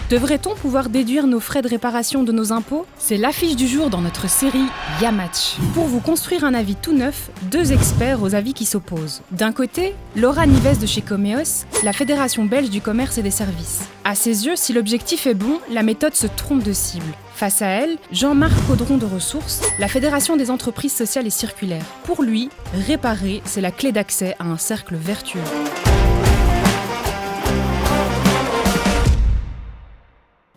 Devrait-on pouvoir déduire nos frais de réparation de nos impôts? C'est l'affiche du jour dans notre série Yamatch. Pour vous construire un avis tout neuf, deux experts aux avis qui s'opposent. D'un côté, Laura Nives de chez Comeos, la Fédération belge du commerce et des services. À ses yeux, si l'objectif est bon, la méthode se trompe de cible. Face à elle, Jean-Marc Caudron de Ressources, la Fédération des entreprises sociales et circulaires. Pour lui, réparer, c'est la clé d'accès à un cercle vertueux.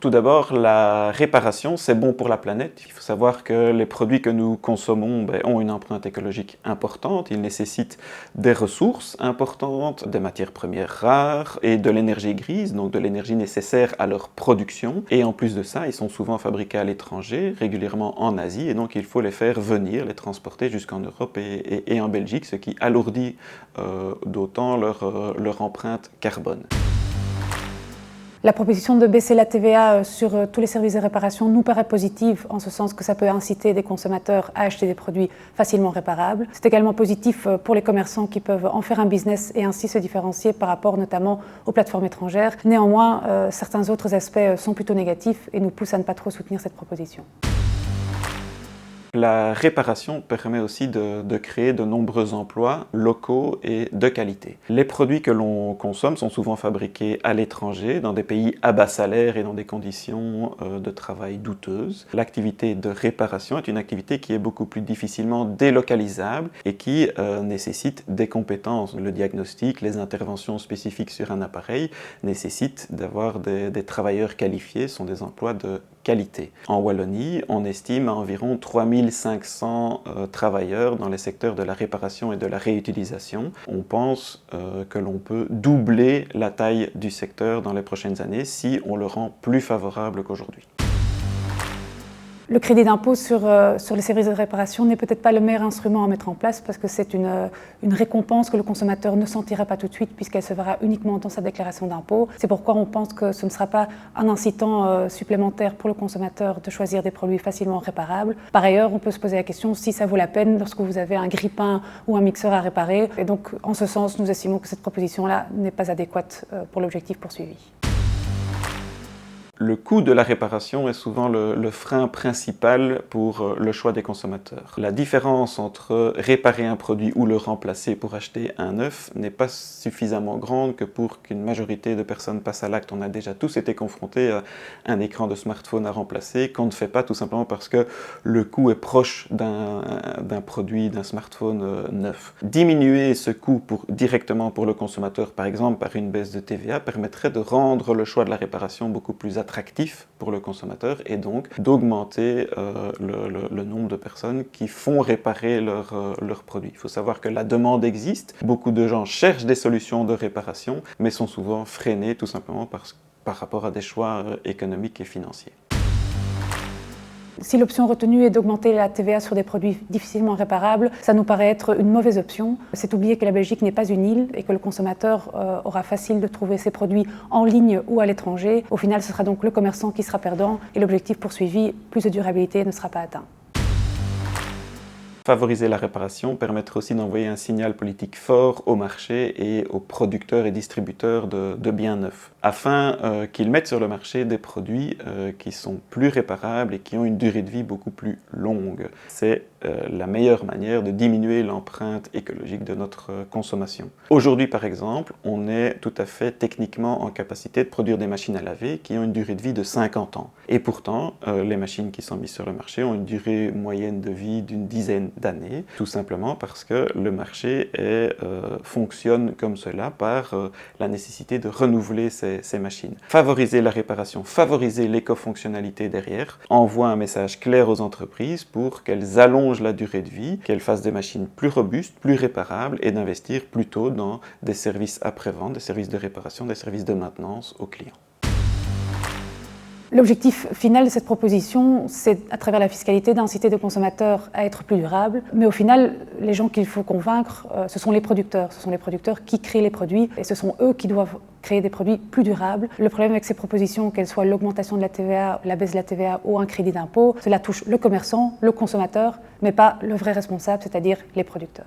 Tout d'abord, la réparation, c'est bon pour la planète. Il faut savoir que les produits que nous consommons ont une empreinte écologique importante. Ils nécessitent des ressources importantes, des matières premières rares et de l'énergie grise, donc de l'énergie nécessaire à leur production. Et en plus de ça, ils sont souvent fabriqués à l'étranger, régulièrement en Asie, et donc il faut les faire venir, les transporter jusqu'en Europe et en Belgique, ce qui alourdit d'autant leur empreinte carbone. La proposition de baisser la TVA sur tous les services de réparation nous paraît positive, en ce sens que ça peut inciter des consommateurs à acheter des produits facilement réparables. C'est également positif pour les commerçants qui peuvent en faire un business et ainsi se différencier par rapport notamment aux plateformes étrangères. Néanmoins, certains autres aspects sont plutôt négatifs et nous poussent à ne pas trop soutenir cette proposition. La réparation permet aussi de créer de nombreux emplois locaux et de qualité. Les produits que l'on consomme sont souvent fabriqués à l'étranger, dans des pays à bas salaire et dans des conditions de travail douteuses. L'activité de réparation est une activité qui est beaucoup plus difficilement délocalisable et qui nécessite des compétences. Le diagnostic, les interventions spécifiques sur un appareil nécessitent d'avoir des travailleurs qualifiés, ce sont des emplois de qualité. En Wallonie, on estime à environ 3500 travailleurs dans les secteurs de la réparation et de la réutilisation. On pense que l'on peut doubler la taille du secteur dans les prochaines années si on le rend plus favorable qu'aujourd'hui. Le crédit d'impôt sur les services de réparation n'est peut-être pas le meilleur instrument à mettre en place parce que c'est une récompense que le consommateur ne sentira pas tout de suite puisqu'elle se verra uniquement dans sa déclaration d'impôt. C'est pourquoi on pense que ce ne sera pas un incitant supplémentaire pour le consommateur de choisir des produits facilement réparables. Par ailleurs, on peut se poser la question si ça vaut la peine lorsque vous avez un grille-pain ou un mixeur à réparer. Et donc, en ce sens, nous estimons que cette proposition-là n'est pas adéquate pour l'objectif poursuivi. Le coût de la réparation est souvent le frein principal pour le choix des consommateurs. La différence entre réparer un produit ou le remplacer pour acheter un neuf n'est pas suffisamment grande que pour qu'une majorité de personnes passent à l'acte. On a déjà tous été confrontés à un écran de smartphone à remplacer qu'on ne fait pas tout simplement parce que le coût est proche d'un produit, d'un smartphone neuf. Diminuer ce coût directement pour le consommateur, par exemple par une baisse de TVA, permettrait de rendre le choix de la réparation beaucoup plus attractif pour le consommateur et donc d'augmenter le nombre de personnes qui font réparer leurs produits. Il faut savoir que la demande existe, beaucoup de gens cherchent des solutions de réparation, mais sont souvent freinés tout simplement par rapport à des choix économiques et financiers. Si l'option retenue est d'augmenter la TVA sur des produits difficilement réparables, ça nous paraît être une mauvaise option. C'est oublier que la Belgique n'est pas une île et que le consommateur aura facile de trouver ses produits en ligne ou à l'étranger. Au final, ce sera donc le commerçant qui sera perdant et l'objectif poursuivi, plus de durabilité, ne sera pas atteint. Favoriser la réparation permettrait aussi d'envoyer un signal politique fort au marché et aux producteurs et distributeurs de biens neufs, afin qu'ils mettent sur le marché des produits qui sont plus réparables et qui ont une durée de vie beaucoup plus longue. C'est la meilleure manière de diminuer l'empreinte écologique de notre consommation. Aujourd'hui, par exemple, on est tout à fait techniquement en capacité de produire des machines à laver qui ont une durée de vie de 50 ans. Et pourtant, les machines qui sont mises sur le marché ont une durée moyenne de vie d'une dizaine d'années, tout simplement parce que le marché fonctionne comme cela par la nécessité de renouveler ces machines. Favoriser la réparation, favoriser l'éco-fonctionnalité derrière, envoie un message clair aux entreprises pour qu'elles allongent la durée de vie, qu'elles fassent des machines plus robustes, plus réparables et d'investir plutôt dans des services après-vente, des services de réparation, des services de maintenance aux clients. L'objectif final de cette proposition, c'est, à travers la fiscalité, d'inciter les consommateurs à être plus durables. Mais au final, les gens qu'il faut convaincre, ce sont les producteurs. Ce sont les producteurs qui créent les produits et ce sont eux qui doivent créer des produits plus durables. Le problème avec ces propositions, qu'elles soient l'augmentation de la TVA, la baisse de la TVA ou un crédit d'impôt, cela touche le commerçant, le consommateur, mais pas le vrai responsable, c'est-à-dire les producteurs.